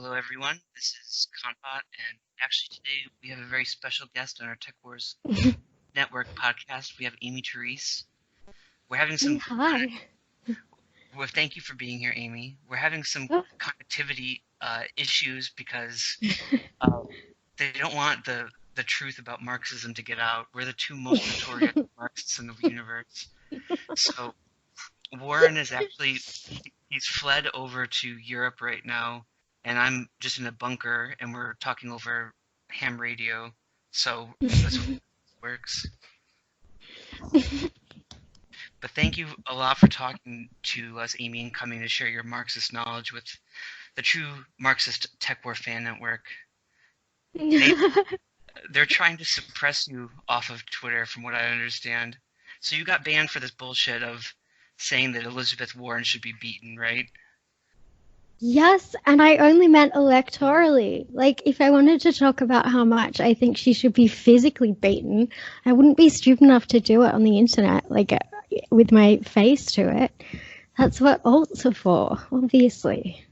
Hello, everyone. This is Compot, and actually today we have a very special guest on our TekWars network podcast. We have Aimee Terese. We're having some. Hi. Well, thank you for being here, Amy. We're having some Oh. connectivity issues because they don't want the truth about Marxism to get out. We're the two most notorious Marxists in the universe. So Warren is actually he's fled over to Europe right now, and I'm just in a bunker, and we're talking over ham radio. So that's what works. But thank you a lot for talking to us, Amy, and coming to share your Marxist knowledge with the true Marxist Tech War fan network. They're trying to suppress you off of Twitter, from what I understand. So you got banned for this bullshit of saying that Elizabeth Warren should be beaten, right? Yes, and I only meant electorally. Like, if I wanted to talk about how much I think she should be physically beaten, I wouldn't be stupid enough to do it on the internet, like, with my face to it. That's what alts are for, obviously.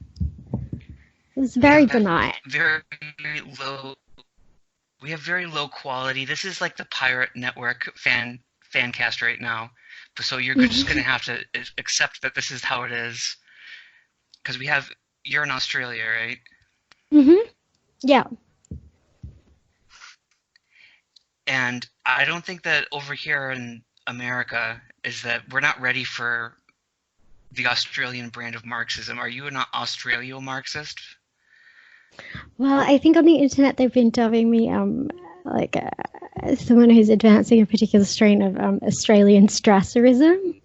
It was very benign. Very low. We have very low quality. This is like the pirate network fan cast right now. So you're just going to have to accept that this is how it is. Because you're in Australia, right? Yeah. And I don't think that over here in America is that we're not ready for the Australian brand of Marxism. Are you an Australian Marxist? Well, I think on the internet they've been dubbing me like someone who's advancing a particular strain of Australian Strasserism,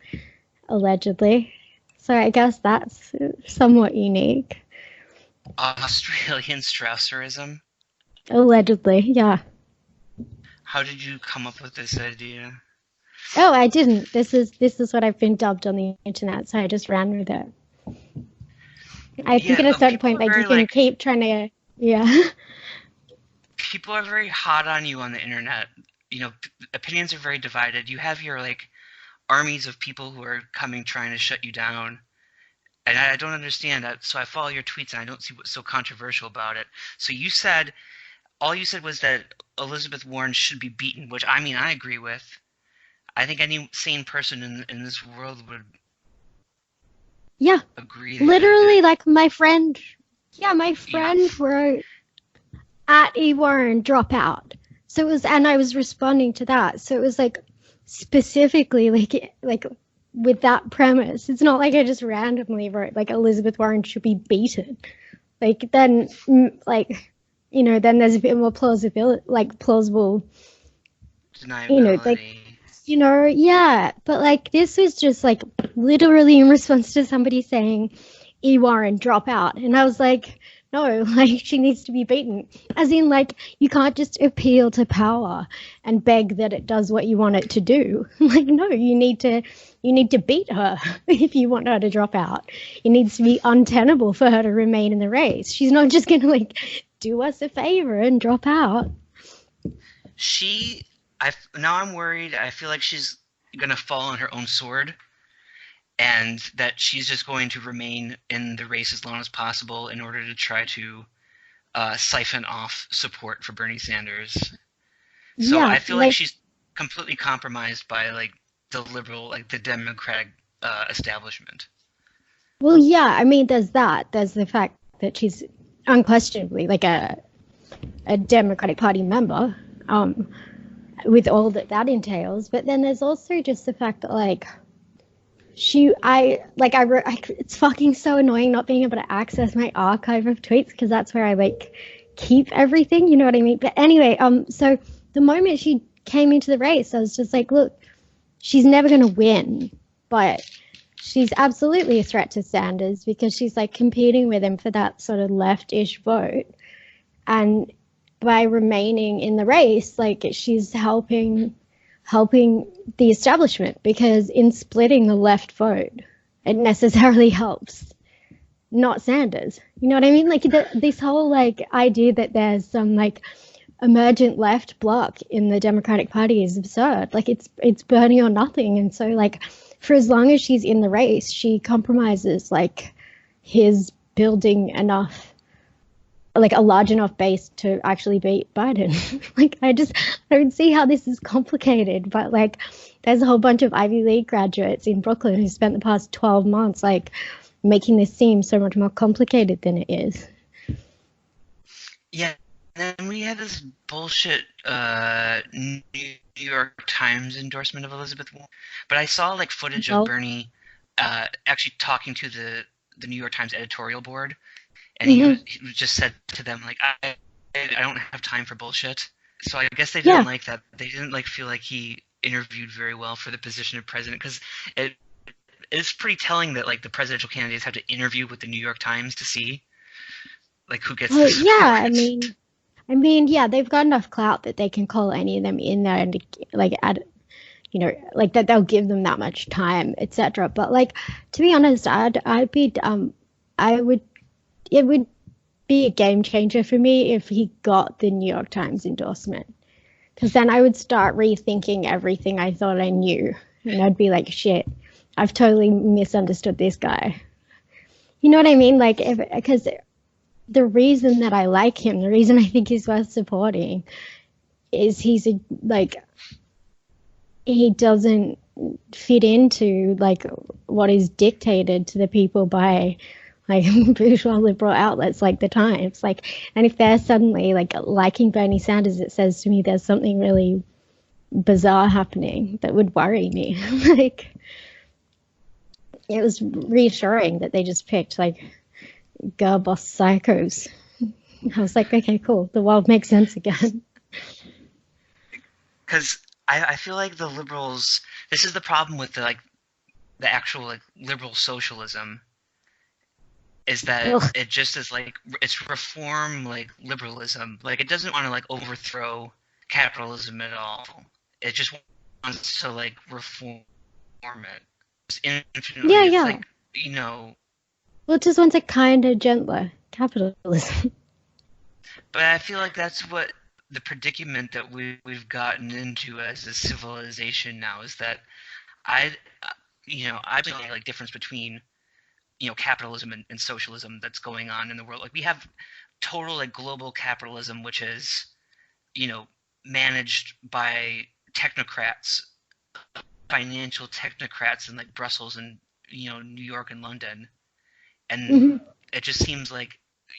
allegedly. So I guess that's somewhat unique. Australian Strasserism? Allegedly, yeah. How did you come up with this idea? Oh, I didn't. This is what I've been dubbed on the internet, so I just ran with it. I think at a certain point, like, you can keep trying to, yeah. People are very hot on you on the internet. You know, opinions are very divided. You have your, like, armies of people who are coming trying to shut you down. And I don't understand that. So I follow your tweets and I don't see what's so controversial about it. So all you said was that Elizabeth Warren should be beaten, which I mean I agree with. I think any sane person in this world would agree. Literally, like my friend wrote at E Warren drop out. So it was, and I was responding to that. So it was like specifically like with that premise. It's not like I just randomly wrote like Elizabeth Warren should be beaten. Like then, like, you know, then there's a bit more plausible deniability. You know, like, you know, yeah. But like this was just like literally in response to somebody saying E Warren drop out, and I was like, no, like she needs to be beaten. As in, like, you can't just appeal to power and beg that it does what you want it to do. Like, no, you need to beat her if you want her to drop out. It needs to be untenable for her to remain in the race. She's not just gonna like do us a favor and drop out. Now I'm worried. I feel like she's gonna fall on her own sword, and that she's just going to remain in the race as long as possible in order to try to siphon off support for Bernie Sanders. So yeah, I feel like she's completely compromised by like the liberal, like the Democratic establishment. Well, yeah, I mean, there's that. There's the fact that she's unquestionably like a Democratic Party member, with all that entails. But then there's also just the fact that like it's fucking so annoying not being able to access my archive of tweets, because that's where I like keep everything, you know what I mean? But anyway, so the moment she came into the race, I was just like, look, she's never going to win, but she's absolutely a threat to Sanders because she's like competing with him for that sort of left-ish vote. And by remaining in the race, like she's helping the establishment, because in splitting the left vote, it necessarily helps not Sanders. You know what I mean? Like this whole like idea that there's some like emergent left bloc in the Democratic Party is absurd. Like it's Bernie or nothing. And so like for as long as she's in the race, she compromises like his building enough like a large enough base to actually beat Biden. Like I don't see how this is complicated, but like there's a whole bunch of Ivy League graduates in Brooklyn who spent the past 12 months like making this seem so much more complicated than it is. Yeah, and then we had this bullshit New York Times endorsement of Elizabeth Warren. But I saw like footage of Bernie actually talking to the New York Times editorial board, and he just said to them like, I don't have time for bullshit. So I guess they didn't like that. They didn't like feel like he interviewed very well for the position of president, because it's pretty telling that like the presidential candidates have to interview with the New York Times to see like who gets the support. Yeah, I mean, yeah, they've got enough clout that they can call any of them in there and like add, you know, like that they'll give them that much time, etc. But like, to be honest, it would be a game changer for me if he got the New York Times endorsement, because then I would start rethinking everything I thought I knew, and I'd be like, shit, I've totally misunderstood this guy. You know what I mean? Like, because the reason that I like him, the reason I think he's worth supporting, is he doesn't fit into like what is dictated to the people by like bourgeois liberal outlets like the Times. Like, and if they're suddenly like liking Bernie Sanders, it says to me there's something really bizarre happening that would worry me. Like, it was reassuring that they just picked like girl boss psychos. I was like, okay, cool, the world makes sense again. Because I feel like the liberals, this is the problem with the actual like liberal socialism, is that it just is like, it's reform like liberalism. Like, it doesn't want to like overthrow capitalism at all. It just wants to like reform it. It's infinitely, yeah. Like, you know. Well, it just wants a kinder, gentler capitalism. But I feel like that's what the predicament that we've gotten into as a civilization now, is that I see like difference between capitalism and socialism that's going on in the world. Like, we have total like global capitalism, which is managed by technocrats, financial technocrats in like Brussels and New York and London, and it just seems like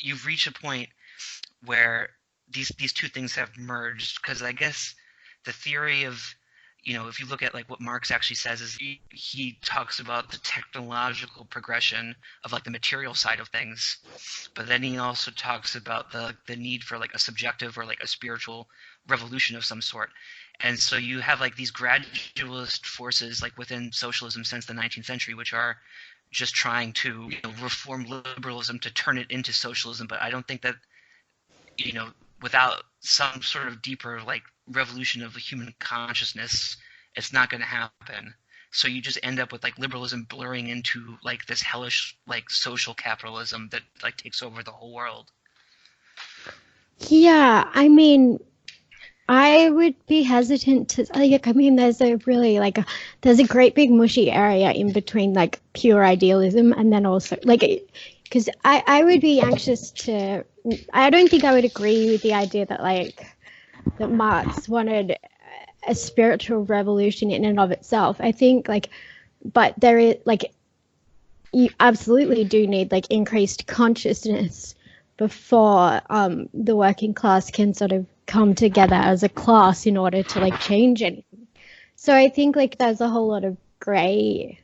you've reached a point where these two things have merged. Because I guess the theory of if you look at like what Marx actually says, is he talks about the technological progression of like the material side of things, but then he also talks about the need for like a subjective or like a spiritual revolution of some sort. And so you have like these gradualist forces like within socialism since the 19th century, which are just trying to reform liberalism to turn it into socialism. But I don't think that without some sort of deeper like revolution of the human consciousness, it's not going to happen. So you just end up with like liberalism blurring into like this hellish like social capitalism that like takes over the whole world. Yeah, I mean, I would be hesitant to like. I mean, there's a great big mushy area in between like pure idealism and then also like, because I would be anxious to. I don't think I would agree with the idea that Marx wanted a spiritual revolution in and of itself. I think but there is you absolutely do need like increased consciousness before the working class can sort of come together as a class in order to like change anything. So I think like there's a whole lot of gray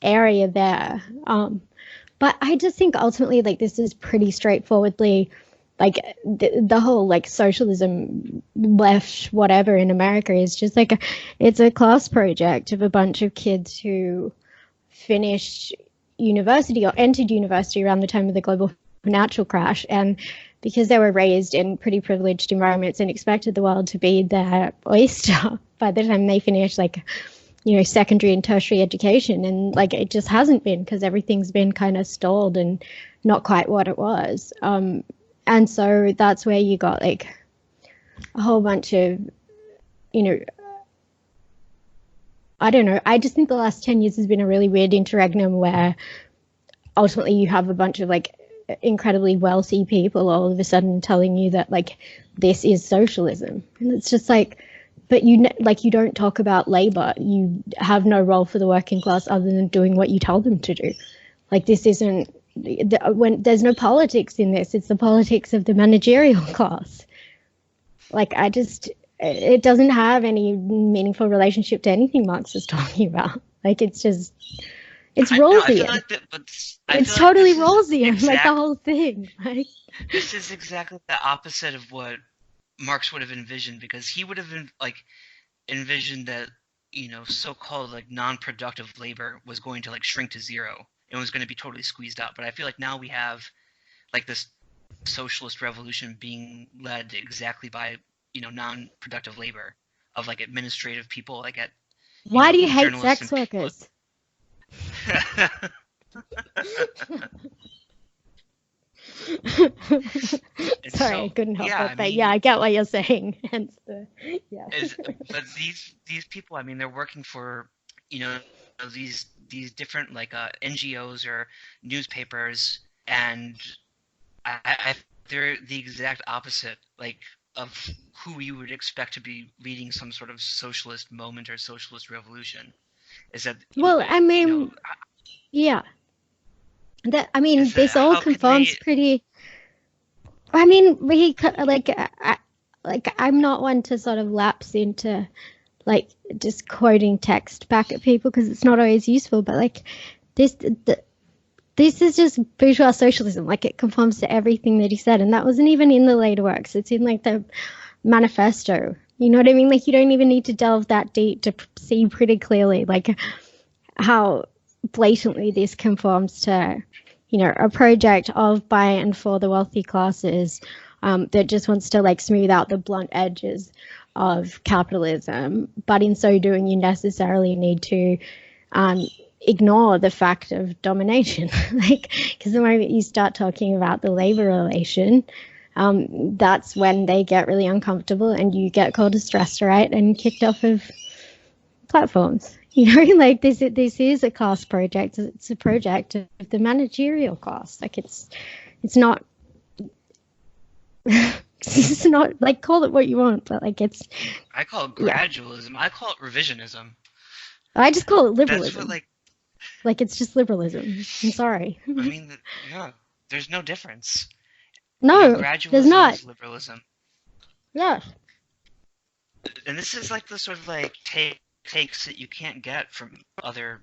area there. But I just think ultimately like this is pretty straightforwardly like the whole like socialism left whatever in America is just like it's a class project of a bunch of kids who finished university or entered university around the time of the global financial crash, and because they were raised in pretty privileged environments and expected the world to be their oyster by the time they finished secondary and tertiary education, and like it just hasn't been, because everything's been kind of stalled and not quite what it was. And so that's where you got like a whole bunch of, I don't know. I just think the last 10 years has been a really weird interregnum where ultimately you have a bunch of like incredibly wealthy people all of a sudden telling you that like this is socialism, and it's just like, but you don't talk about labor. You have no role for the working class other than doing what you tell them to do. Like this isn't when there's no politics in this. It's the politics of the managerial class. Like it doesn't have any meaningful relationship to anything Marx is talking about. Like it's just. It's Rawlsian. It's totally Rawlsian, like the whole thing. Like, this is exactly the opposite of what Marx would have envisioned, because he would have envisioned that, so-called like non-productive labor was going to like shrink to zero and was going to be totally squeezed out. But I feel like now we have like this socialist revolution being led exactly by non-productive labor of like administrative people, like at. Why do you hate sex workers? Sorry, I couldn't help it. But I get what you're saying. Hence the but these people, I mean, they're working for these different like NGOs or newspapers, and they're the exact opposite like of who you would expect to be leading some sort of socialist moment or socialist revolution. Is that yeah. This all conforms pretty. I mean, I'm not one to sort of lapse into like just quoting text back at people because it's not always useful. But like this is just bourgeois socialism. Like it conforms to everything that he said, and that wasn't even in the later works. It's in like the manifesto. You know what I mean? Like you don't even need to delve that deep to see pretty clearly like how blatantly this conforms to, a project of by and for the wealthy classes that just wants to like smooth out the blunt edges of capitalism. But in so doing, you necessarily need to ignore the fact of domination. Because the moment you start talking about the labor relation, that's when they get really uncomfortable and you get called a stress right and kicked off of platforms. Like this is a class project. It's a project of the managerial class. Like it's not it's not like, call it what you want, but like it's. I call it gradualism. I call it revisionism. I just call it liberalism. That's what, like it's just liberalism. I'm sorry. I mean, no, there's no difference. No, gradualism there's not. Is liberalism. Yeah. And this is like the sort of like takes that you can't get from other,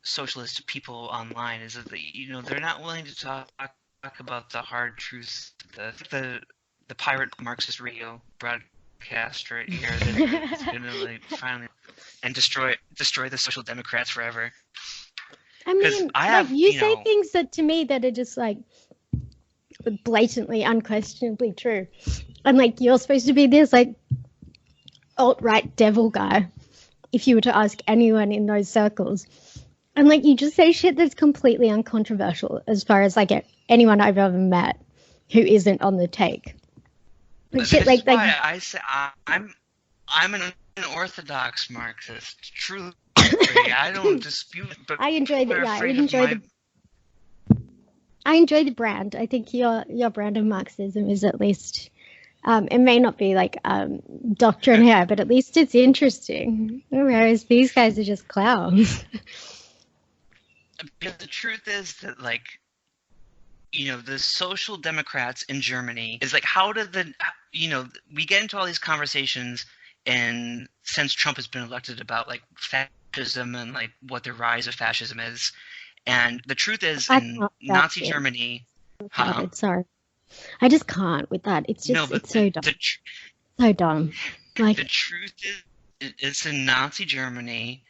socialist people online. Is that they're not willing to talk about the hard truths, the pirate Marxist radio broadcast right here that's gonna like finally and destroy the Social Democrats forever. I mean, you say things that to me that are just like blatantly, unquestionably true, and like you're supposed to be this like alt-right devil guy if you were to ask anyone in those circles, and like you just say shit that's completely uncontroversial as far as like anyone I've ever met who isn't on the take. But shit like I say I'm an orthodox Marxist. Truly, I don't dispute. But I enjoy the I enjoy the brand. I think your brand of Marxism is at least. It may not be like doctrine here, but at least it's interesting. Whereas these guys are just clowns. Because the truth is that, like, the Social Democrats in Germany is like, how did we get into all these conversations, and since Trump has been elected about like fascism and like what the rise of fascism is, and the truth is in Nazi Germany. Sorry. I just can't with that. It's just it's so dumb. So dumb. Like the truth is in Nazi Germany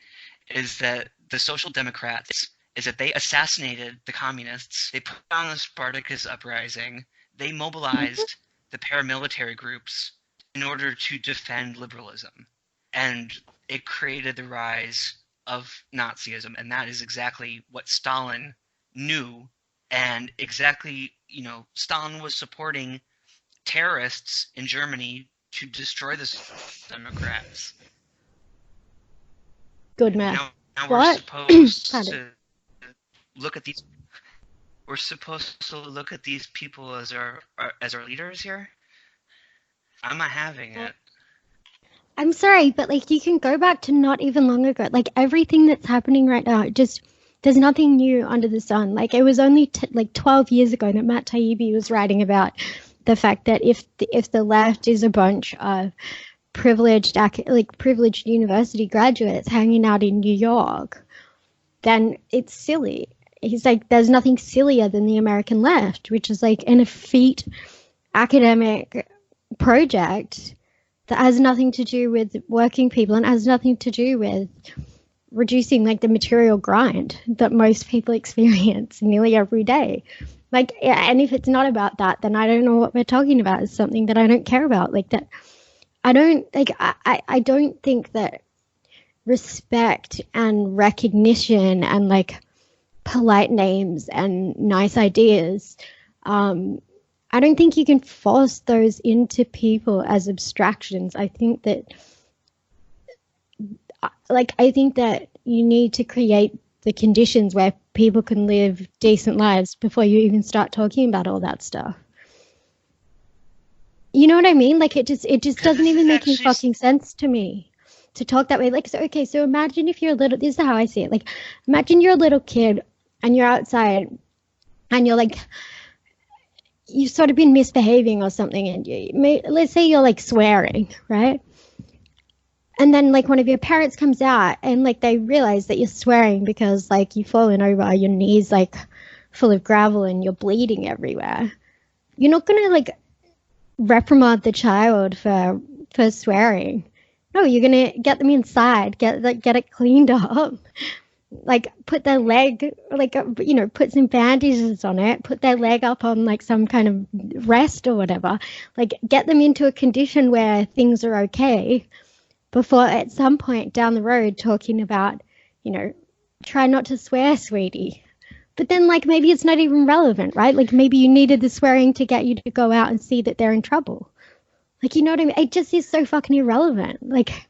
is that the Social Democrats is that they assassinated the communists. They put on the Spartacus uprising. They mobilized the paramilitary groups in order to defend liberalism, and it created the rise of Nazism. And that is exactly what Stalin knew. And exactly, Stalin was supporting terrorists in Germany to destroy the Democrats. Good man. Now we're supposed to look at these. we're supposed to look at these people as our leaders here? I'm not having it. I'm sorry, but like you can go back to not even long ago. Like everything that's happening right now, just there's nothing new under the sun. Like it was only like 12 years ago that Matt Taibbi was writing about the fact that if the left is a bunch of privileged university graduates hanging out in New York, then it's silly. He's like, there's nothing sillier than the American left, which is like an effete academic project that has nothing to do with working people and has nothing to do with reducing like the material grind that most people experience nearly every day. Like, and if it's not about that, then I don't know what we're talking about. It's something that I don't care about. Like that, I don't think that respect and recognition and like polite names and nice ideas, I don't think you can force those into people as abstractions. I think that you need to create the conditions where people can live decent lives before you even start talking about all that stuff. You know what I mean? Like it just doesn't even make any fucking sense to me to talk that way. Like, so imagine if you're a little, this is how I see it. Like, imagine you're a little kid and you're outside and you're like, you've sort of been misbehaving or something, and let's say you're like swearing, right? And then like one of your parents comes out and like they realize that you're swearing because like you've fallen over, your knees like full of gravel and you're bleeding everywhere. You're not gonna like reprimand the child for swearing. No, you're gonna get them inside, get it cleaned up. Like put their leg, like, put some bandages on it, put their leg up on like some kind of rest or whatever, like get them into a condition where things are okay before at some point down the road talking about, try not to swear, sweetie. But then like maybe it's not even relevant, right? Like maybe you needed the swearing to get you to go out and see that they're in trouble. Like, you know what I mean? It just is so fucking irrelevant. Like,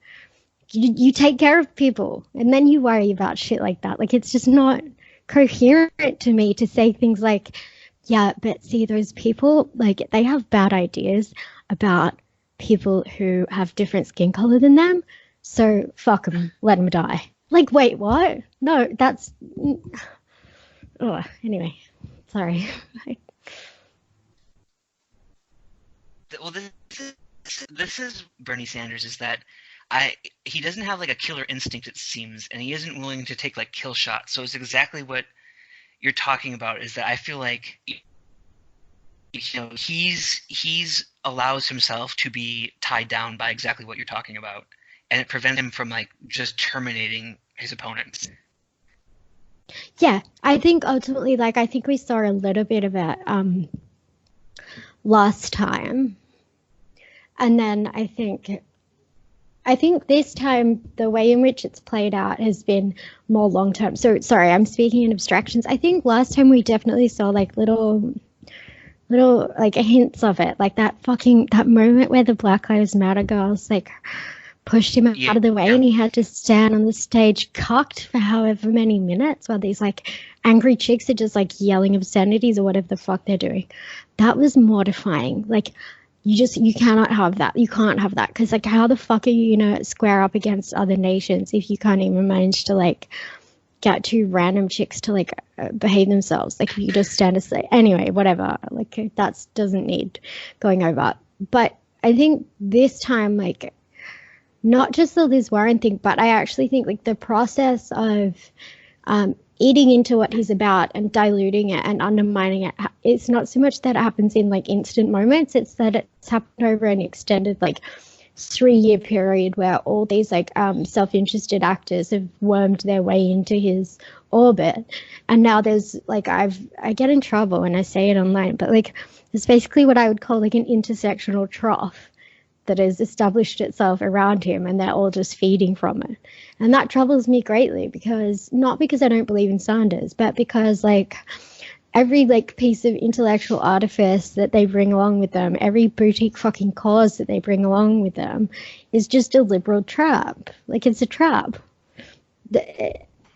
you take care of people and then you worry about shit like that. Like, it's just not coherent to me to say things like, yeah, but see, those people, like, they have bad ideas about people who have different skin color than them. So fuck them, let them die. Like, wait, what? No, that's... Oh, anyway, sorry. Well, this is Bernie Sanders, is that he doesn't have like a killer instinct, it seems, and he isn't willing to take like kill shots. So it's exactly what you're talking about, is that I feel like he's allows himself to be tied down by exactly what you're talking about, and it prevents him from like just terminating his opponents. Yeah, I think ultimately, like, I think we saw a little bit of it last time, and then I think this time the way in which it's played out has been more long term. So sorry, I'm speaking in abstractions. I think last time we definitely saw like little like hints of it, like that moment where the Black Lives Matter girls like pushed him out of the way and he had to stand on the stage cocked for however many minutes while these like angry chicks are just like yelling obscenities or whatever the fuck they're doing. That was mortifying. Like, you cannot have that. You can't have that, because like how the fuck are you gonna square up against other nations if you can't even manage to like get two random chicks to like behave themselves? Like, if you just stand aside, anyway, whatever, like that doesn't need going over. But I think this time, like, not just the Liz Warren thing, but I actually think like the process of eating into what he's about and diluting it and undermining it, it's not so much that it happens in like instant moments, it's that it's happened over an extended like 3-year period where all these like self-interested actors have wormed their way into his orbit. And now there's like, I get in trouble when I say it online, but like it's basically what I would call like an intersectional trough that has established itself around him, and they're all just feeding from it. And that troubles me greatly, because not because I don't believe in Sanders, but because like every like piece of intellectual artifice that they bring along with them, every boutique fucking cause that they bring along with them is just a liberal trap. Like, it's a trap.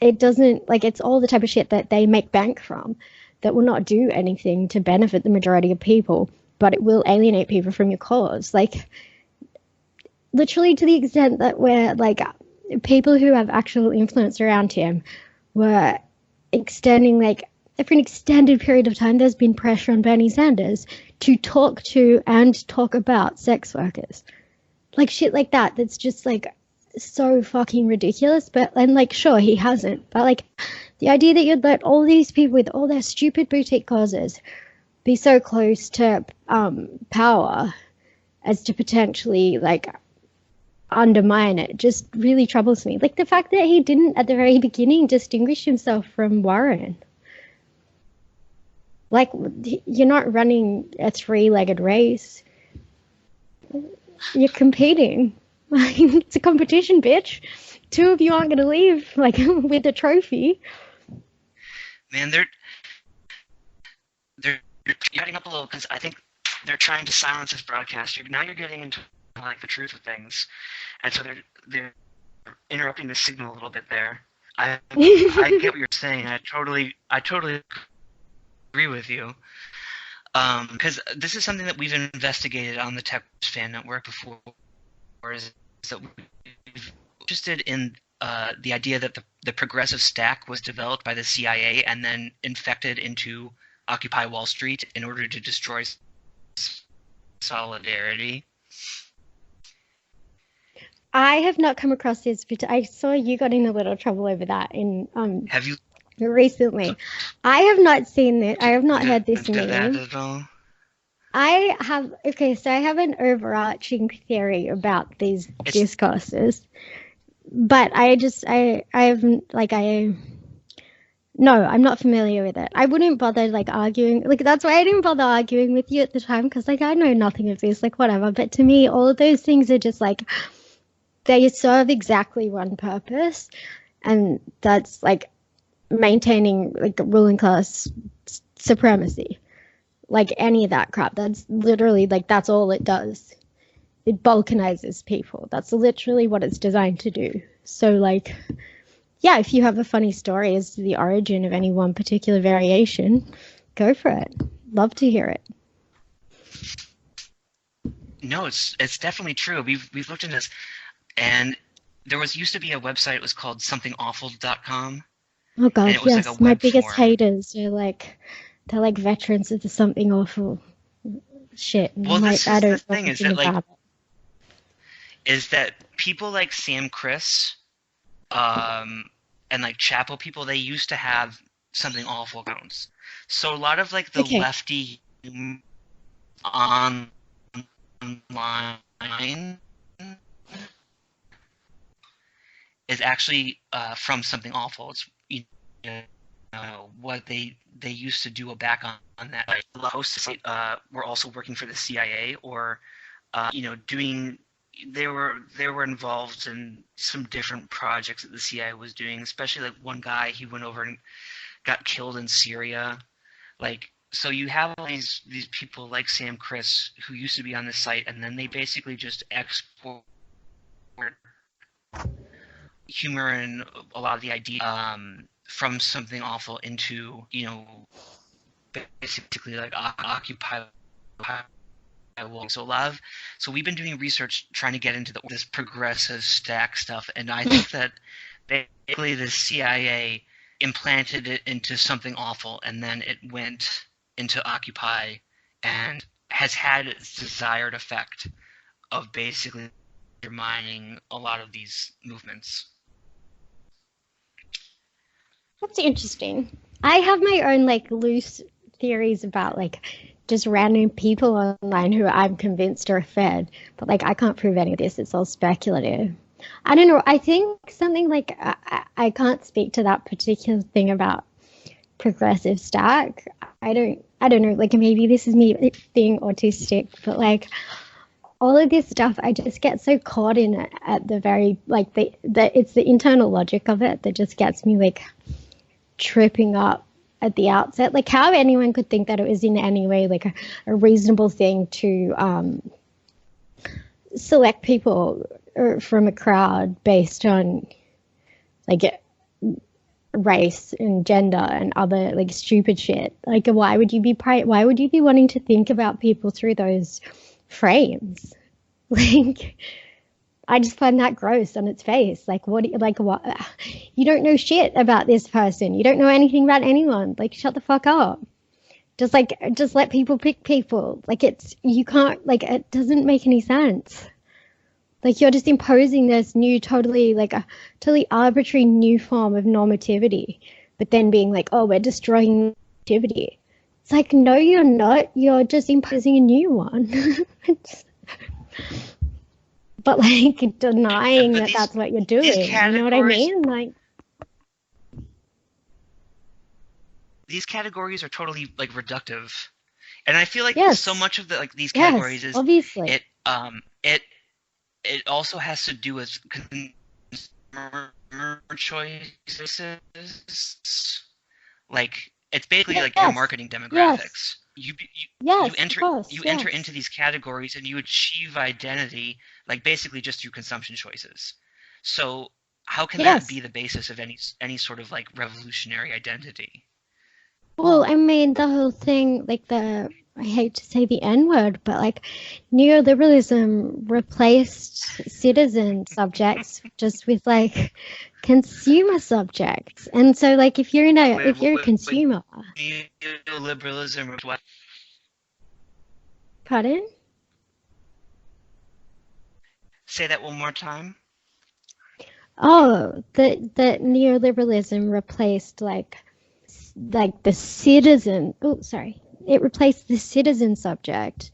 it doesn't, like, it's all the type of shit that they make bank from that will not do anything to benefit the majority of people, but it will alienate people from your cause. Like, literally to the extent that where, like, people who have actual influence around him were extending, like, for an extended period of time, there's been pressure on Bernie Sanders to talk to and talk about sex workers. Like, shit like that, that's just, like, so fucking ridiculous. But, and, like, sure, he hasn't. But, like, the idea that you'd let all these people with all their stupid boutique causes be so close to power as to potentially, like, undermine it just really troubles me. Like, the fact that he didn't, at the very beginning, distinguish himself from Warren. Like, you're not running a three-legged race. You're competing. It's a competition, bitch. Two of you aren't going to leave, like, with a trophy. Man, they're cutting up a little because I think they're trying to silence this broadcast. Now you're getting into, like, the truth of things, and so they're interrupting the signal a little bit there. I get what you're saying. I totally agree with you. Because this is something that we've investigated on the TekWars fan network before, is that we've interested in the idea that the progressive stack was developed by the CIA and then infected into Occupy Wall Street in order to destroy solidarity. I have not come across this, but I saw you got in a little trouble over that in Have you recently. I have not seen it. I have not heard this name. I have, okay, so I have an overarching theory about these discourses, but no, I'm not familiar with it. I wouldn't bother, like, arguing, like, that's why I didn't bother arguing with you at the time, because, like, I know nothing of this, like, whatever, but to me, all of those things are just, like, they serve exactly one purpose, and that's, like, maintaining, like, ruling class supremacy. Like, any of that crap, that's literally, like, that's all it does. It balkanizes people. That's literally what it's designed to do. So, like, yeah, if you have a funny story as to the origin of any one particular variation, go for it. Love to hear it. No, it's definitely true. We've looked into this, and there used to be a website. It was called somethingawful.com. Oh god, yes, like my biggest haters are like, they're like veterans of the Something Awful shit. Well, this is the thing, is that, like, is that people like Sam Criss, and, like, Chapel people, they used to have Something Awful accounts. So a lot of, like, the lefty online is actually from Something Awful. It's, you know, what they used to do back on that. Like, the hosts were also working for the CIA, or you know, doing. They were involved in some different projects that the CIA was doing. Especially, like, one guy, he went over and got killed in Syria. Like, so you have all these people like Sam Criss who used to be on the site, and then they basically just export humor and a lot of the idea from Something Awful into, you know, basically, like, Occupy. So we've been doing research trying to get into this progressive stack stuff, and I think that basically the CIA implanted it into Something Awful, and then it went into Occupy, and has had its desired effect of basically undermining a lot of these movements. That's interesting. I have my own, like, loose theories about, like, just random people online who I'm convinced are fed, but, like, I can't prove any of this. It's all speculative. I don't know. I think something like, I can't speak to that particular thing about progressive stack. I don't know. Like, maybe this is me being autistic, but, like, all of this stuff, I just get so caught in it at the very, like, it's the internal logic of it that just gets me, like, tripping up at the outset. Like, how anyone could think that it was in any way, like, a reasonable thing to select people from a crowd based on, like, race and gender and other like stupid shit. Like, why would you be wanting to think about people through those frames? Like, I just find that gross on its face. Like, what? You don't know shit about this person. You don't know anything about anyone. Like, shut the fuck up. Just let people pick people. Like, you can't, like, it doesn't make any sense. Like, you're just imposing this new, totally arbitrary new form of normativity, but then being like, oh, we're destroying normativity. It's like, no, you're not. You're just imposing a new one. But like denying that that's what you're doing. You know what I mean? Like, these categories are totally like reductive, and I feel like so much of these categories is obviously it also has to do with consumer choices. Like, it's basically like your marketing demographics. You enter into these categories and you achieve identity, like, basically just through consumption choices. So how can that be the basis of any sort of like revolutionary identity? Well, I mean, the whole thing, like, I hate to say the N-word, but like neoliberalism replaced citizen subjects just with like consumer subjects. And so like if you're a consumer. Neoliberalism, what? Pardon? Say that one more time. Oh, that neoliberalism replaced like the citizen. Oh, sorry. It replaced the citizen subject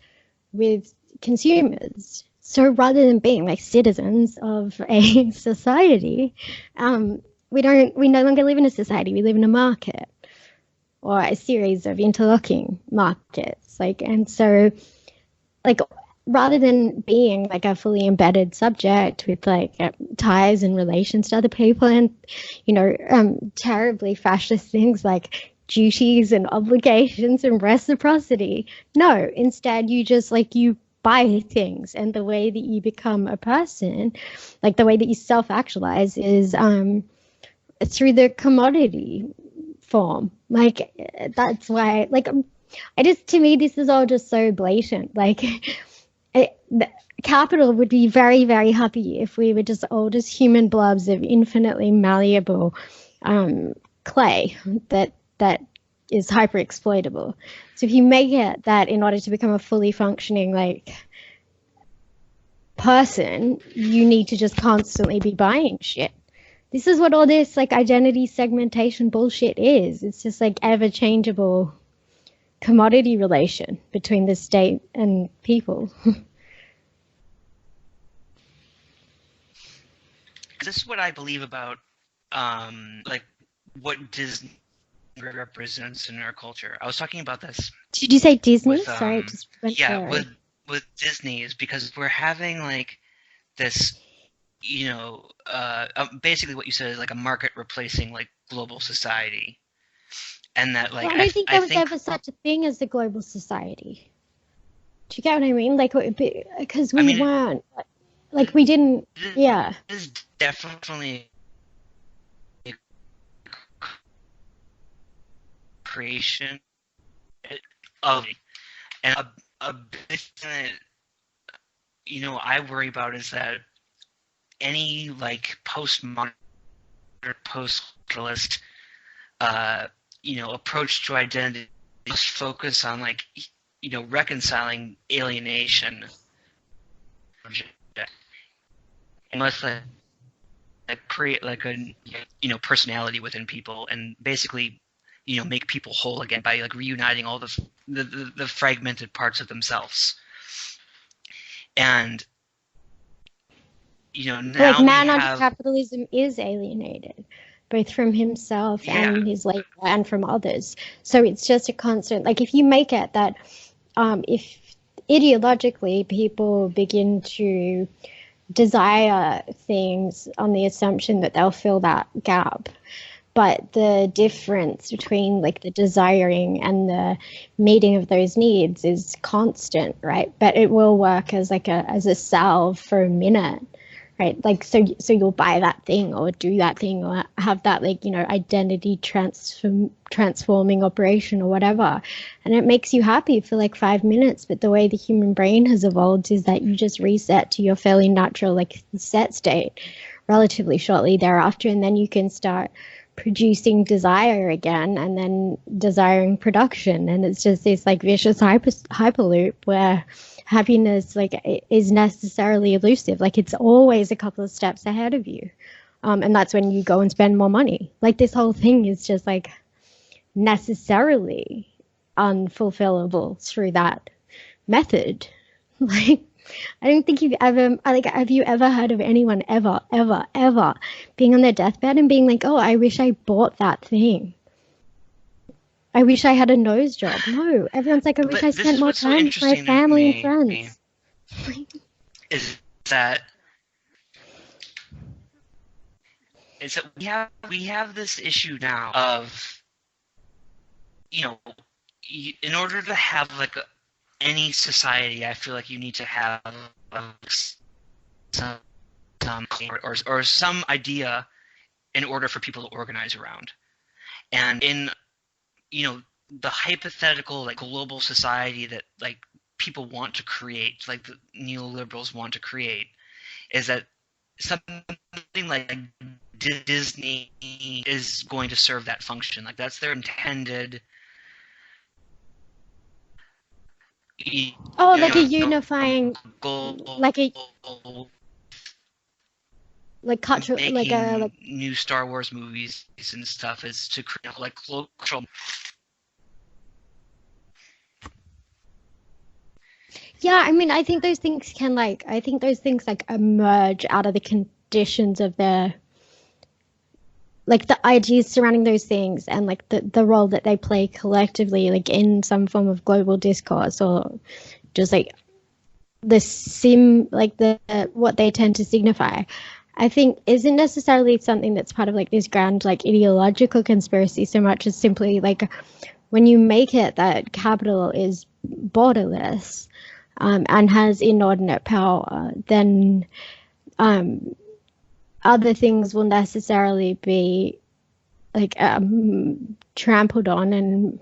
with consumers. So rather than being like citizens of a society, we no longer live in a society. We live in a market, or a series of interlocking markets. Like, and so, like, rather than being like a fully embedded subject with like ties and relations to other people and, you know, terribly fascist things like duties and obligations and reciprocity. No, instead you just like you buy things, and the way that you become a person, like the way that you self-actualize is through the commodity form. Like, that's why, like, to me this is all just so blatant. Like, capital would be very, very happy if we were just all just human blobs of infinitely malleable clay that is hyper exploitable. So if you make it that in order to become a fully functioning like person, you need to just constantly be buying shit. This is what all this like identity segmentation bullshit is. It's just like ever changeable commodity relation between the state and people. This is what I believe about like what Disney represents in our culture. I was talking about this. Did you say Disney? Sorry, just with Disney, is because we're having like this, you know, basically what you said is like a market replacing like global society, and that like I don't think there was ever such a thing as the global society. Do you get what I mean? Like, because we weren't, like, we didn't. Yeah. This is definitely a creation of, and a big thing that, you know, I worry about is that any like postmodern, post-capitalist, you know, approach to identity must focus on like, you know, reconciling alienation. It must like create like a, you know, personality within people, and basically, you know, make people whole again by like reuniting all the fragmented parts of themselves. And, you know, now like man under capitalism is alienated, both from himself and his labor and from others. So it's just a constant, like, if you make it that if ideologically people begin to desire things on the assumption that they'll fill that gap, but the difference between like the desiring and the meeting of those needs is constant, right? But it will work as like as a salve for a minute, right? Like, so you'll buy that thing or do that thing or have that, like, you know, identity transforming operation or whatever, and it makes you happy for like 5 minutes. But the way the human brain has evolved is that you just reset to your fairly natural, like, set state relatively shortly thereafter, and then you can start producing desire again, and then desiring production, and it's just this like vicious hyperloop where happiness like is necessarily elusive. Like, it's always a couple of steps ahead of you, and that's when you go and spend more money. Like, this whole thing is just like necessarily unfulfillable through that method. Like, I don't think you've ever, like, have you ever heard of anyone ever being on their deathbed and being like, oh, I wish I bought that thing, I wish I had a nose job? No, everyone's like, I wish I spent more time with my family and friends. Is that we have this issue now of, you know, in order to have like any society, I feel like you need to have some or some idea in order for people to organize around. And in, you know, the hypothetical like global society that like people want to create, like the neoliberals want to create, is that something like Disney is going to serve that function. Like, that's their intended like a unifying goal, like a like cultural, like a like new Star Wars movies and stuff, is to create like cultural. Yeah, I mean, I think those things like emerge out of the conditions of their, like, the ideas surrounding those things, and like the role that they play collectively, like in some form of global discourse, or just like what they tend to signify, I think isn't necessarily something that's part of like this grand like ideological conspiracy so much as simply like when you make it that capital is borderless, and has inordinate power, then other things will necessarily be like trampled on and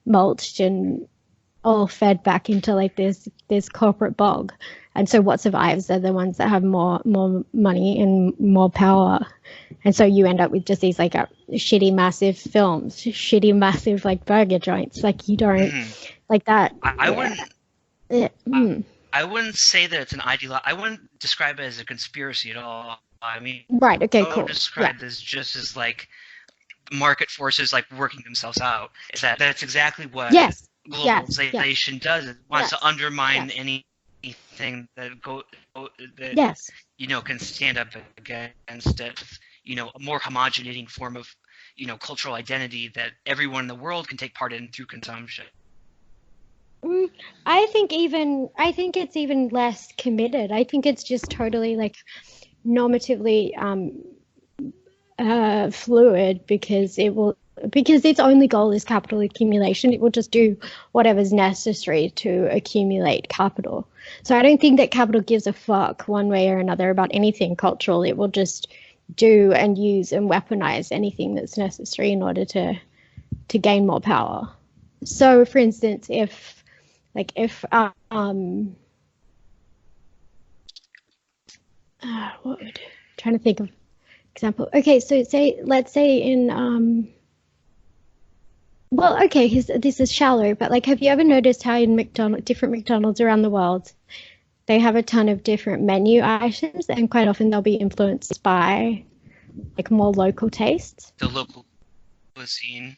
mulched and all fed back into like this corporate bog. And so what survives are the ones that have more money and more power. And so you end up with just these like shitty massive films, shitty massive like burger joints. Like, you don't like that. I wouldn't. I wouldn't say that it's an ideology. I wouldn't describe it as a conspiracy at all. I mean, right? Okay, cool. I would describe this just as like market forces like working themselves out. Is that's exactly what globalization does. It wants to undermine anything that you know can stand up against it. You know, a more homogeneating form of, you know, cultural identity that everyone in the world can take part in through consumption. I think it's even less committed. I think it's just totally like normatively fluid, because its only goal is capital accumulation. It will just do whatever's necessary to accumulate capital. So I don't think that capital gives a fuck one way or another about anything cultural. It will just do and use and weaponize anything that's necessary in order to gain more power. So, for instance, if trying to think of example. Okay, so let's say in well, okay, this is shallow, but like, have you ever noticed how in different McDonald's around the world, they have a ton of different menu items, and quite often they'll be influenced by like more local tastes? The local cuisine.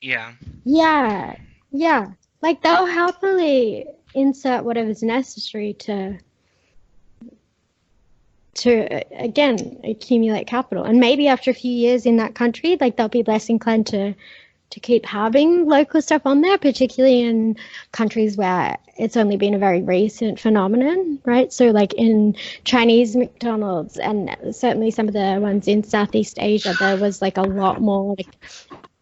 Yeah. Yeah. Like, they'll happily insert whatever's necessary to again accumulate capital. And maybe after a few years in that country, like, they'll be less inclined to keep having local stuff on there, particularly in countries where it's only been a very recent phenomenon, right? So like in Chinese McDonald's, and certainly some of the ones in Southeast Asia, there was like a lot more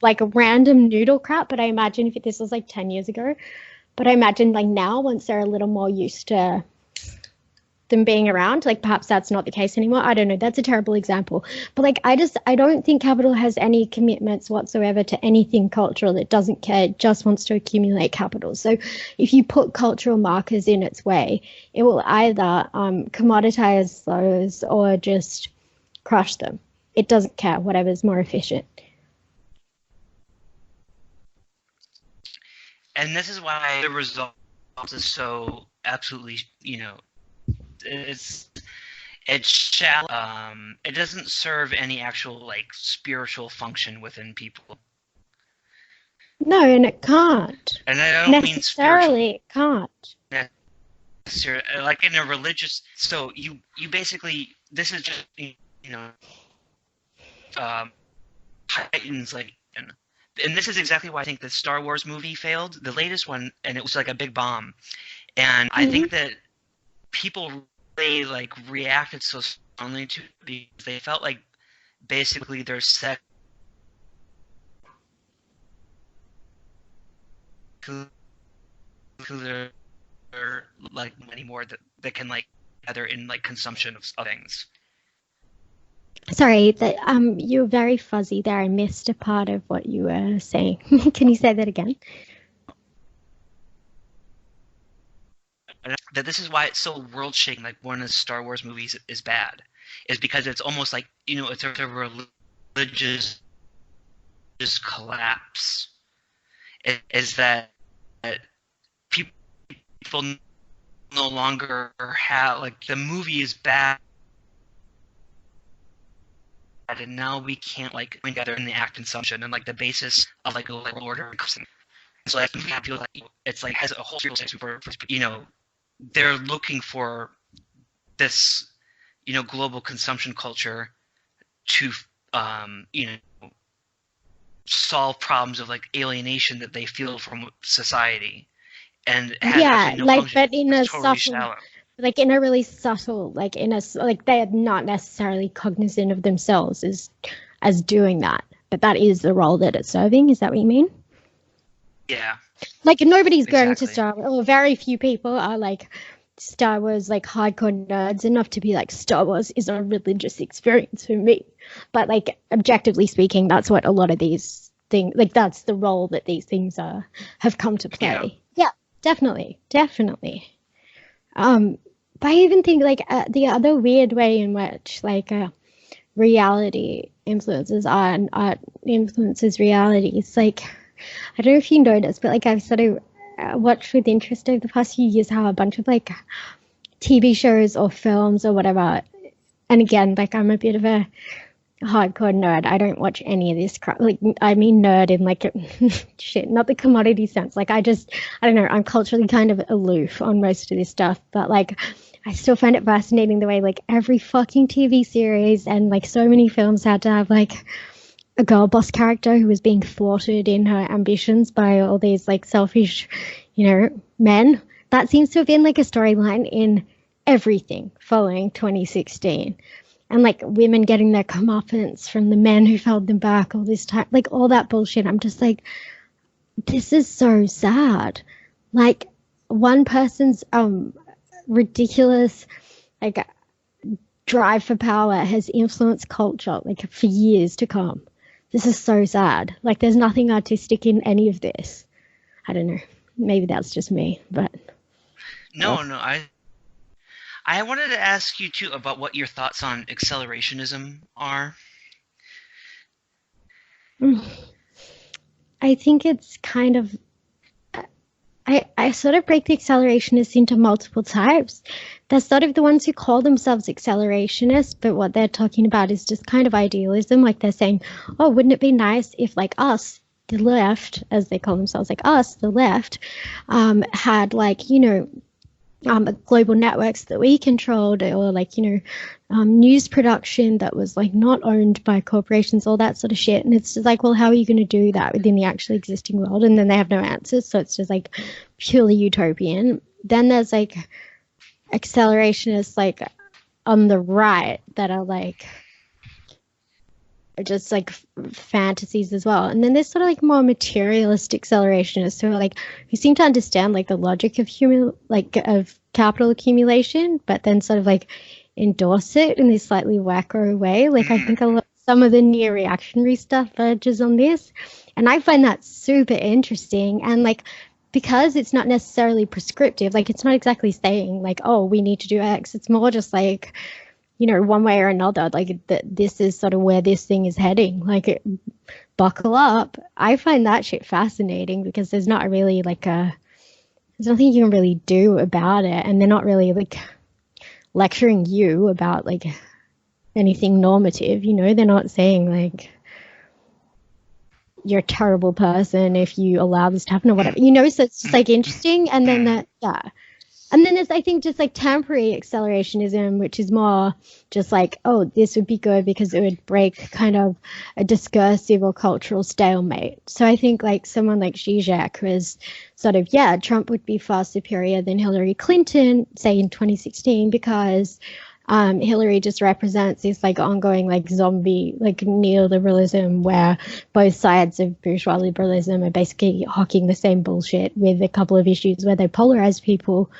like a random noodle crap. But I imagine if this was like 10 years ago, but I imagine like now, once they're a little more used to them being around. Like perhaps that's not the case anymore. I don't know. That's a terrible example. But like I don't think capital has any commitments whatsoever to anything cultural. It doesn't care. It just wants to accumulate capital. So if you put cultural markers in its way, it will either commoditize those or just crush them. It doesn't care, whatever's more efficient. And this is why the result is so absolutely, it doesn't serve any actual like spiritual function within people. No, and it can't. And I don't mean necessarily it can't. Like in a religious, so you basically, this is just heightens like, and this is exactly why I think the Star Wars movie failed, the latest one, and it was like a big bomb. And I think that people really like reacted so strongly to it because they felt like basically their sex who they're like anymore that can like gather in like consumption of things. Sorry, that you're very fuzzy there. I missed a part of what you were saying. Can you say that again? That this is why it's so world-shaking. Like one of the Star Wars movies is bad, is because it's almost like it's a religious just collapse. Is that people no longer have like the movie is bad. And now we can't like come together in the act consumption and like the basis of like a liberal order. So I feel like it's like has a whole for they're looking for this global consumption culture to solve problems of like alienation that they feel from society, and has no like function. but in it's a totally subtle. shallow. Like in a really subtle, like they are not necessarily cognizant of themselves as doing that, but that is the role that it's serving. Is that what you mean? Yeah. Like nobody's going to Star Wars, or very few people are like Star Wars like hardcore nerds enough to be like Star Wars is a religious experience for me. But like objectively speaking, that's what a lot of these things like that's the role that these things have come to play. Yeah, definitely. But I even think like the other weird way in which like reality influences art and art influences reality. It's like, I don't know if you noticed, but like I've sort of watched with interest over the past few years how a bunch of like TV shows or films or whatever. And again, like I'm a bit of a hardcore nerd. I don't watch any of this crap. Like I mean nerd in like shit, not the commodity sense. Like I don't know, I'm culturally kind of aloof on most of this stuff, but like I still find it fascinating the way like every fucking TV series and like so many films had to have like a girl boss character who was being thwarted in her ambitions by all these like selfish, men. That seems to have been like a storyline in everything following 2016. And like women getting their comeuppance from the men who held them back all this time, like all that bullshit. I'm just like, this is so sad. Like one person's ridiculous like drive for power has influenced culture like for years to come. This is so sad. Like there's nothing artistic in any of this. I don't know. Maybe that's just me, but no, I wanted to ask you too about what your thoughts on accelerationism are. I think it's kind of I sort of break the accelerationists into multiple types. They're sort of the ones who call themselves accelerationists, but what they're talking about is just kind of idealism. Like they're saying, oh, wouldn't it be nice if like us, the left, as they call themselves, like us, the left, had like, global networks that we controlled, or like, news production that was like not owned by corporations, all that sort of shit. And it's just like, well, how are you going to do that within the actually existing world? And then they have no answers. So it's just like purely utopian. Then there's like accelerationists like on the right that are like just like fantasies as well. And then there's sort of like more materialist accelerationists who are like who seem to understand like the logic of of capital accumulation, but then sort of like endorse it in this slightly wacko way. Like I think some of the neo-reactionary stuff verges on this, and I find that super interesting. And like because it's not necessarily prescriptive, like it's not exactly saying like, oh, we need to do X. It's more just like, you know, one way or another, like this is sort of where this thing is heading. Like, buckle up. I find that shit fascinating because there's not really like there's nothing you can really do about it, and they're not really like lecturing you about like anything normative. You know, they're not saying like you're a terrible person if you allow this to happen or whatever. You know, so it's just like interesting, and then that yeah. And then there's, I think, just like temporary accelerationism, which is more just like, oh, this would be good because it would break kind of a discursive or cultural stalemate. So I think like someone like Zizek was sort of, yeah, Trump would be far superior than Hillary Clinton, say in 2016, because Hillary just represents this like ongoing like zombie like neoliberalism where both sides of bourgeois liberalism are basically hawking the same bullshit with a couple of issues where they polarize people,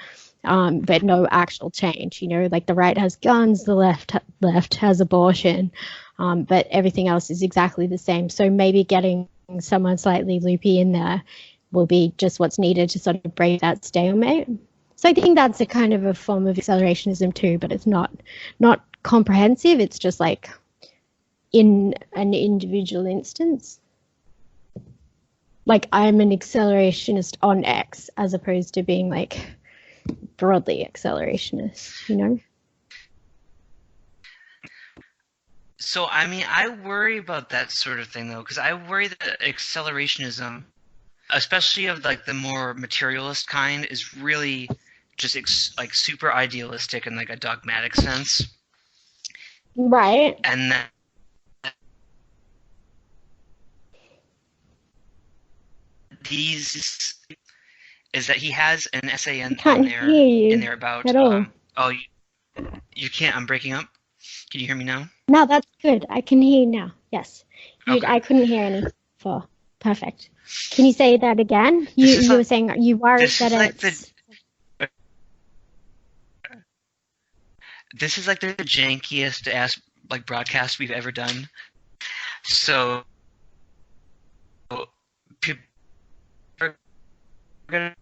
but no actual change. You know, like the right has guns, the left has abortion, but everything else is exactly the same. So maybe getting someone slightly loopy in there will be just what's needed to sort of break that stalemate. So I think that's a kind of a form of accelerationism too, but it's not comprehensive. It's just like in an individual instance. Like I'm an accelerationist on X as opposed to being like broadly accelerationist, you know? So, I mean, I worry about that sort of thing, though, because I worry that accelerationism, especially of like the more materialist kind, is really just like super idealistic in like a dogmatic sense. Right. And that is that he has an essay in there about you can't. I'm breaking up. Can you hear me now? No, that's good. I can hear you now. Yes. Okay. I couldn't hear any before. Perfect. Can you say that again? You were saying you worried that it's... This is like the jankiest ass like broadcast we've ever done. So people are gonna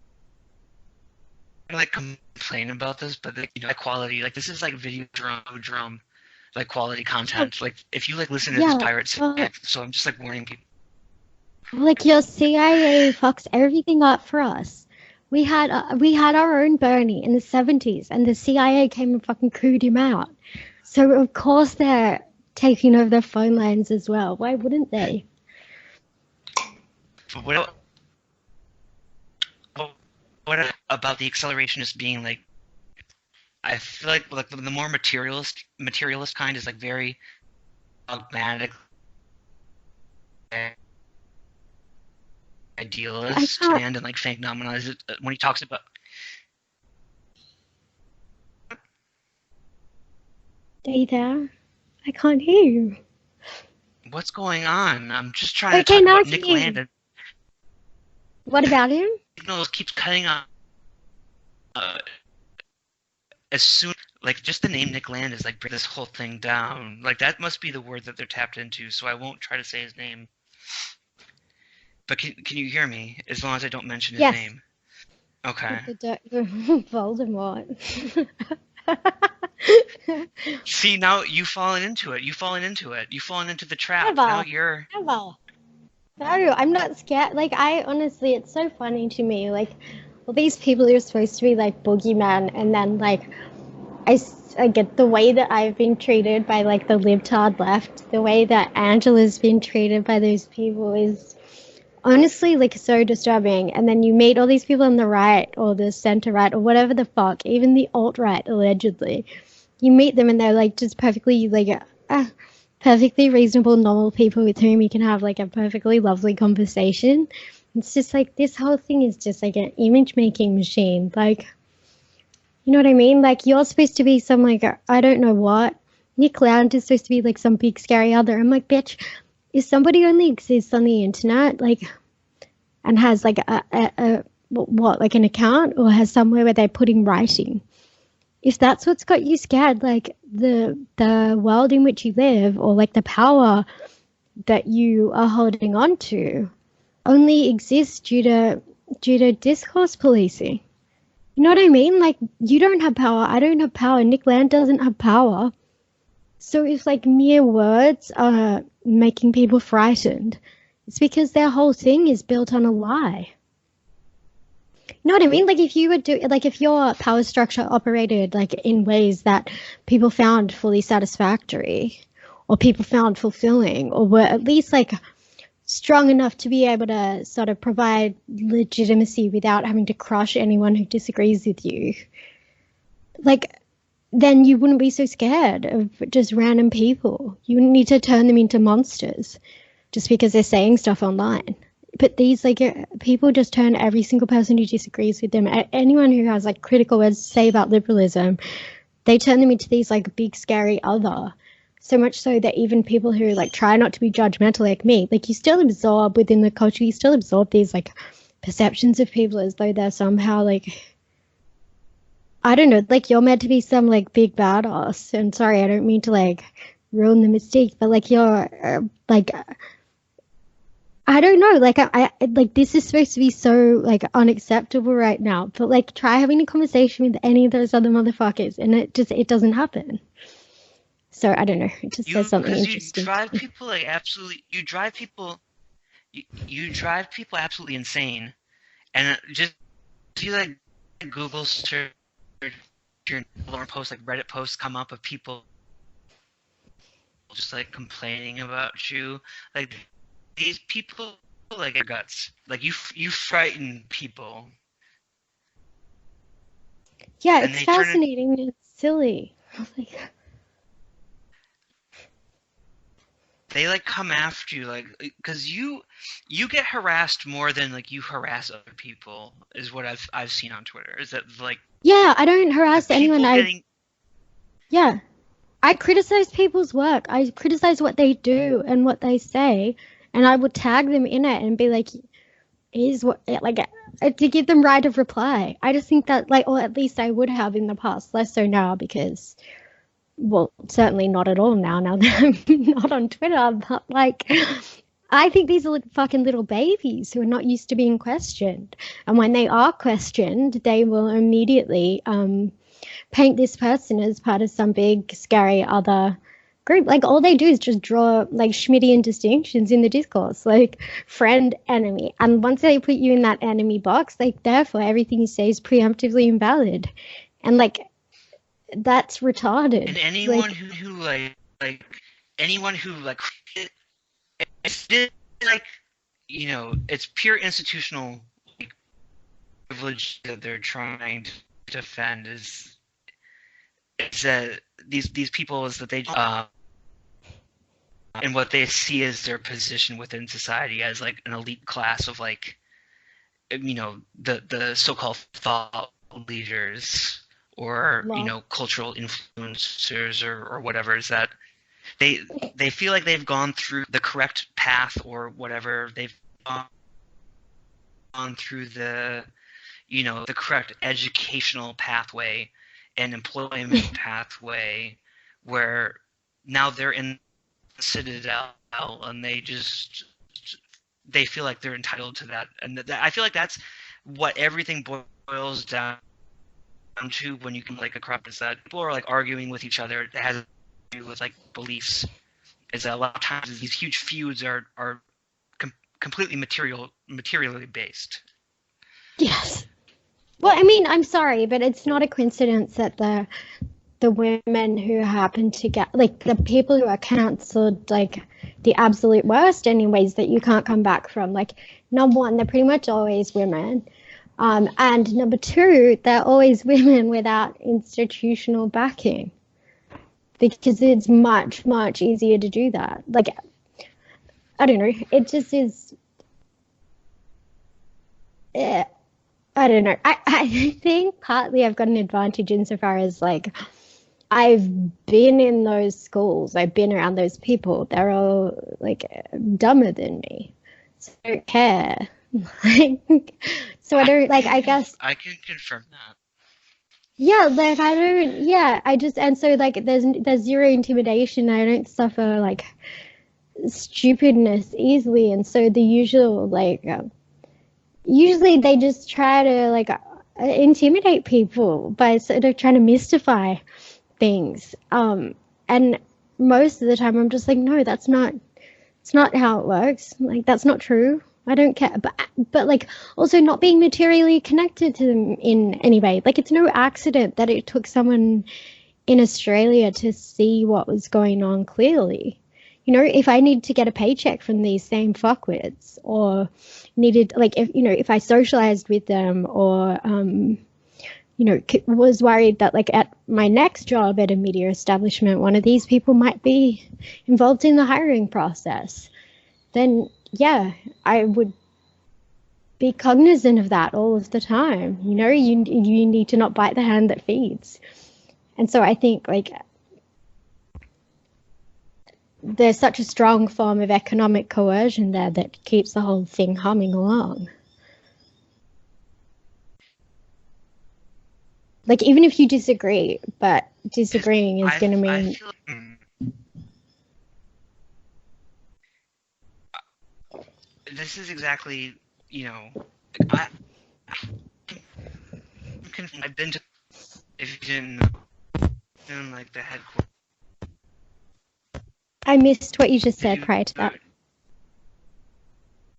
like complain about this, but like, you know, quality, like this is like Videodrome, like quality content. Like if you like listen to this pirate, so I'm just like warning people. Like your CIA fucks everything up for us. We had our own Bernie in the 70s, and the CIA came and fucking cooed him out. So of course they're taking over the phone lines as well. Why wouldn't they? What about the accelerationist being like? I feel like the more materialist kind is like very dogmatic, idealist, and like phenomenalize it when he talks about. Are you there? I can't hear you. What's going on? I'm just trying to talk about Nick Landon. What about him? Signal keeps cutting off. As soon like just the name Nick Land is like bring this whole thing down. Like that must be the word that they're tapped into. So I won't try to say his name. But can you hear me? As long as I don't mention his name. Okay. Voldemort. See, now you've fallen into it. You've fallen into the trap. Never. Now you're. Never. No, I'm not scared. Like I honestly, it's so funny to me. Like all these people who are supposed to be like boogeyman, and then like I get the way that I've been treated by like the libtard left, the way that Angela's been treated by those people is honestly like so disturbing. And then you meet all these people on the right or the center right or whatever the fuck, even the alt-right allegedly. You meet them and they're like just perfectly like perfectly reasonable, normal people with whom you can have like a perfectly lovely conversation. It's just like this whole thing is just like an image making machine. Like, you know what I mean? Like you're supposed to be some like I don't know what, Nick Land is supposed to be like some big scary other. I'm like, bitch, if somebody only exists on the internet, like, and has like like an account, or has somewhere where they're putting writing, if that's what's got you scared, like the world in which you live, or like the power that you are holding on to, only exists due to discourse policing. You know what I mean? Like, you don't have power, I don't have power, Nick Land doesn't have power. So if like mere words are making people frightened, it's because their whole thing is built on a lie. You know what I mean? Like, if you would do, like, if your power structure operated like in ways that people found fully satisfactory, or people found fulfilling, or were at least like strong enough to be able to sort of provide legitimacy without having to crush anyone who disagrees with you, like, then you wouldn't be so scared of just random people. You wouldn't need to turn them into monsters just because they're saying stuff online. But these like people just turn every single person who disagrees with them, anyone who has like critical words to say about liberalism, they turn them into these like big scary other. So much so that even people who like try not to be judgmental like me, like, you still absorb within the culture, you still absorb these like perceptions of people as though they're somehow like, I don't know, like you're meant to be some like big badass. And sorry, I don't mean to like ruin the mystique, but like you're like, I don't know, like I like, this is supposed to be so like unacceptable right now, but like try having a conversation with any of those other motherfuckers and it doesn't happen. So I don't know, it just says something interesting. You drive people like absolutely, you drive people absolutely insane. And just see like Google search your posts, like Reddit posts come up of people just like complaining about you. Like, these people like their guts. Like, you frighten people. Yeah, it's fascinating. It's silly. Like, they like come after you, like, because you get harassed more than like you harass other people, is what I've seen on Twitter. Is that like, yeah, I don't harass anyone. Yeah, I criticize people's work. I criticize what they do and what they say, and I would tag them in it and be like, "Here's what," like, to give them right of reply. I just think that, like, or at least I would have in the past, less so now because, well, certainly not at all now that I'm not on Twitter, but like, I think these are like fucking little babies who are not used to being questioned. And when they are questioned, they will immediately paint this person as part of some big, scary other group. Like, all they do is just draw like Schmittian distinctions in the discourse, like friend, enemy. And once they put you in that enemy box, like, therefore everything you say is preemptively invalid. And like, that's retarded. And anyone who anyone who like, it's like, you know, it's pure institutional like, privilege that they're trying to defend. Is that these people is that they and what they see as their position within society as like an elite class of like, you know, the so-called thought leaders, or you know, cultural influencers, or whatever, is that they feel like they've gone through the correct path, or whatever, they've gone through the, you know, the correct educational pathway and employment pathway, where now they're in the citadel and they feel like they're entitled to that. And I feel like that's what everything boils down to when you can like corrupt, is that people are like arguing with each other. It has to do with like beliefs. Is that a lot of times these huge feuds are completely materially based. Yes. Well, I mean, I'm sorry, but it's not a coincidence that the women who happen to get, like, the people who are cancelled, like, the absolute worst in ways that you can't come back from. Like, number one, they're pretty much always women. And number two, they're always women without institutional backing. Because it's much, much easier to do that. Like, I don't know, it just is... I don't know. I think partly I've got an advantage insofar as, like, I've been in those schools. I've been around those people. They're all like dumber than me. So I don't care. So I don't like. I guess I can confirm that. yeah. Like I don't. Yeah. I just and so like there's zero intimidation. I don't suffer like stupidness easily, and so the usual like usually they just try to like intimidate people by sort of trying to mystify things. And most of the time I'm just like, no, it's not how it works. Like that's not true. I don't care. But like also not being materially connected to them in any way. Like it's no accident that it took someone in Australia to see what was going on clearly. You know, if I need to get a paycheck from these same fuckwits, or needed like if I socialized with them, or was worried that like at my next job at a media establishment, one of these people might be involved in the hiring process, then yeah, I would be cognizant of that all of the time. You know, you need to not bite the hand that feeds. And so I think like there's such a strong form of economic coercion there that keeps the whole thing humming along. Like even if you disagree, but disagreeing is going to mean this is exactly, I've been to, if you didn't know, in like the headquarters. I missed what you just said prior to that.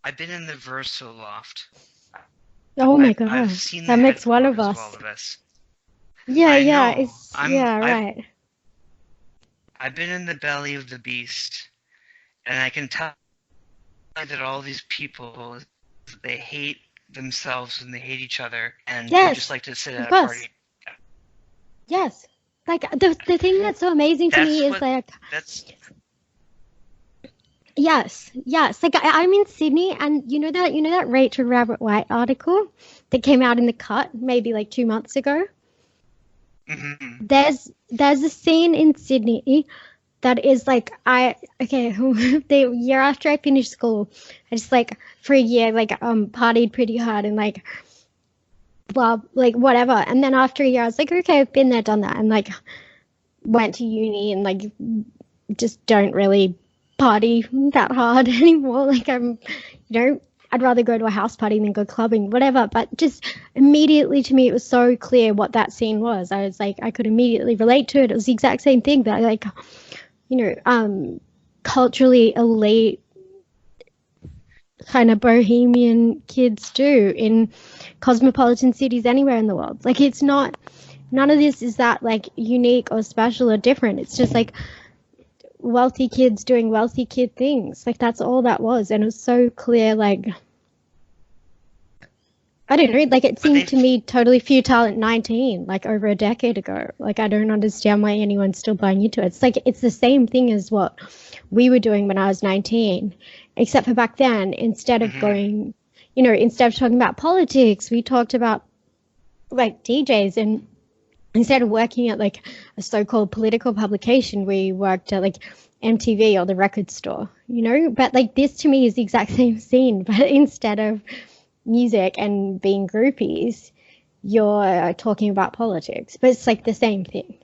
I've been in the Verso loft. Oh my god, I've seen that makes one of us. All of us. Yeah, right. I've been in the belly of the beast, and I can tell that all these people, they hate themselves and they hate each other, and they just like to sit at a party. Yes, like the thing that's so amazing to me is like Yes. Like I'm in Sydney, and you know that Rachel Rabbit White article that came out in The Cut maybe like 2 months ago. Mm-hmm. There's a scene in Sydney that is like the year after I finished school, I just like for a year like partied pretty hard and like blah like whatever, and then after a year I was like, okay, I've been there, done that, and like went to uni and like just don't really party that hard anymore. Like I'd rather go to a house party than go clubbing, whatever. But just immediately to me, it was so clear what that scene was. I was like, I could immediately relate to it. It was the exact same thing that like, culturally elite kind of bohemian kids do in cosmopolitan cities anywhere in the world. Like it's not, none of this is that like unique or special or different. It's just like wealthy kids doing wealthy kid things. Like that's all that was. And it was so clear, like I don't know, like it seemed to me totally futile at 19, like over a decade ago. Like I don't understand why anyone's still buying into it. It's like it's the same thing as what we were doing when I was 19, except for back then, instead of going, instead of talking about politics, we talked about like DJs, and instead of working at like a so-called political publication, we worked at like MTV or the record store, But like this to me is the exact same scene, but instead of music and being groupies, you're talking about politics. But it's like the same thing.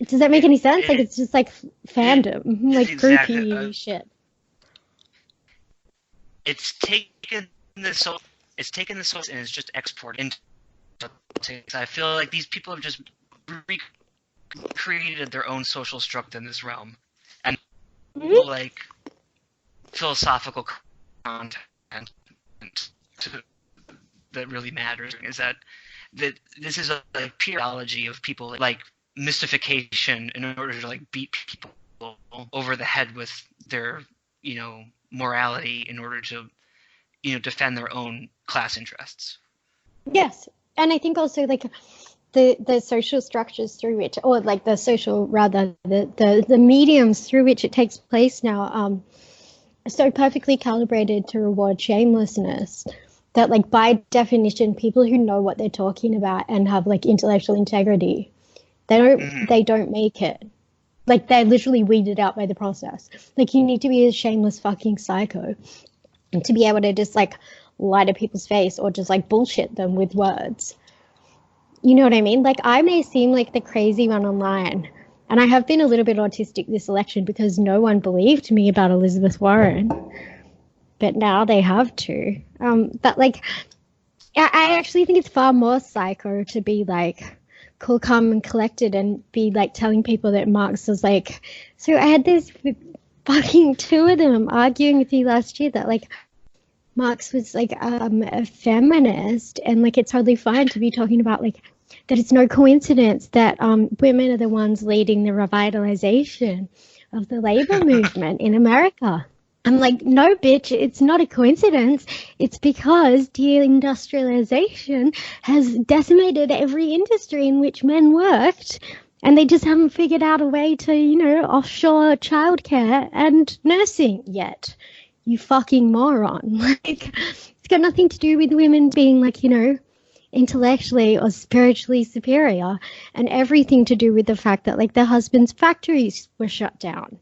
Does that make any sense? Like it's just like fandom, like groupie shit. It's taken the soul, and it's just exported into politics. I feel like these people have just recreated their own social structure in this realm, and like philosophical content that really matters is that this is a pure ideology of people like mystification in order to like beat people over the head with their morality in order to defend their own class interests. Yes, and I think also like the social structures through which, or like the social rather the mediums through which it takes place now are so perfectly calibrated to reward shamelessness that like by definition people who know what they're talking about and have like intellectual integrity They don't make it. Like, they're literally weeded out by the process. Like, you need to be a shameless fucking psycho to be able to just, like, lie to people's face or just, like, bullshit them with words. You know what I mean? Like, I may seem like the crazy one online, and I have been a little bit autistic this election because no one believed me about Elizabeth Warren, but now they have to. But, like, I actually think it's far more psycho to be, like, cool, calm, and collected and be, like, telling people that Marx was, like... So I had this with fucking two of them arguing with you last year that, like, Marx was, like, a feminist, and, like, it's totally fine to be talking about, like, that it's no coincidence that women are the ones leading the revitalization of the labor movement in America. I'm like, no, bitch, it's not a coincidence. It's because deindustrialization has decimated every industry in which men worked, and they just haven't figured out a way to, you know, offshore childcare and nursing yet. You fucking moron. Like, it's got nothing to do with women being, like, you know, intellectually or spiritually superior, and everything to do with the fact that, like, their husbands' factories were shut down.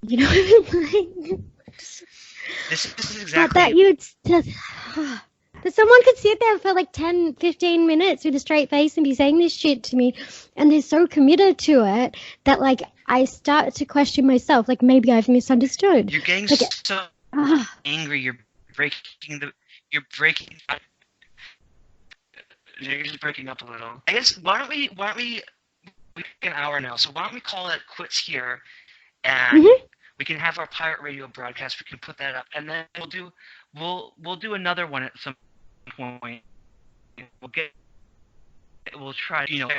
You know what I mean? This is exactly... That you'd just... That someone could sit there for like 10, 15 minutes with a straight face and be saying this shit to me, and they're so committed to it that, like, I start to question myself, like, maybe I've misunderstood. You're getting like, so angry, you're just breaking up a little. I guess, why don't we an hour now, so why don't we call it quits here, and we can have our pirate radio broadcast, we can put that up, and then we'll do another one at some point. We'll try, you know,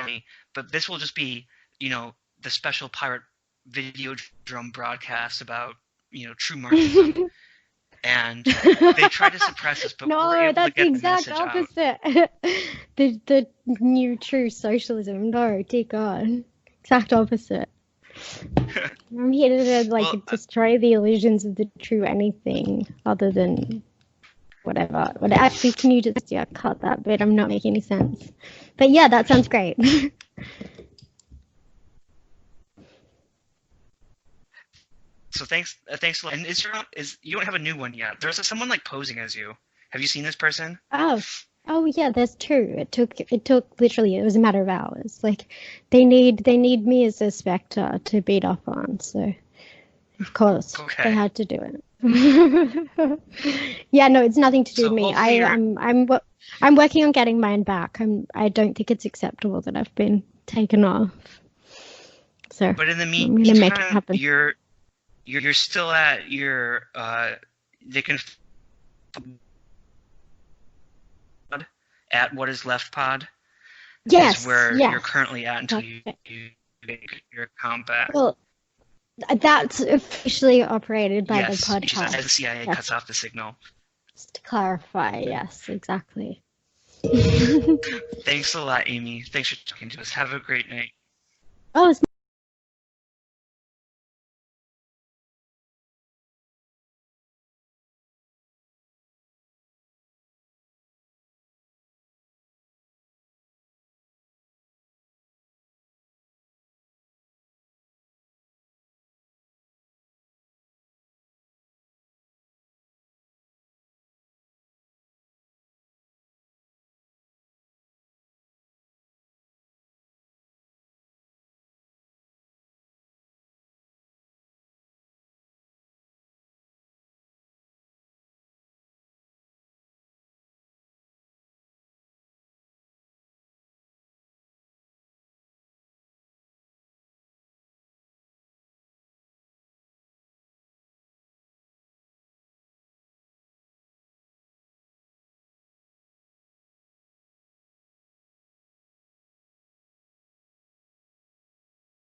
but this will just be, you know, the special pirate Videodrome broadcast about, you know, true Marxism. And they try to suppress us, but we're able to get the message out. No, that's the exact opposite. The new true socialism. No, dear God. Exact opposite. I'm here to, like, destroy the illusions of the true anything other than whatever. But actually, can you just cut that bit? I'm not making any sense. But yeah, that sounds great. So thanks a lot. And you don't have a new one yet. There's someone, like, posing as you. Have you seen this person? Oh yeah, there's two. It took literally, it was a matter of hours. Like, they need me as a spectre to beat up on, so of course they had to do it. Yeah, no, it's nothing to do with me. I'm working on getting mine back. I don't think it's acceptable that I've been taken off. So, but in the meantime, I'm gonna make it happen. You're still at your they can at What Is Left Pod. Yes, is where you're currently at until you get your account back. Well, that's officially operated by the podcast. As the CIA cuts off the signal. Just to clarify, yes, exactly. Thanks a lot, Amy. Thanks for talking to us. Have a great night. Oh, it's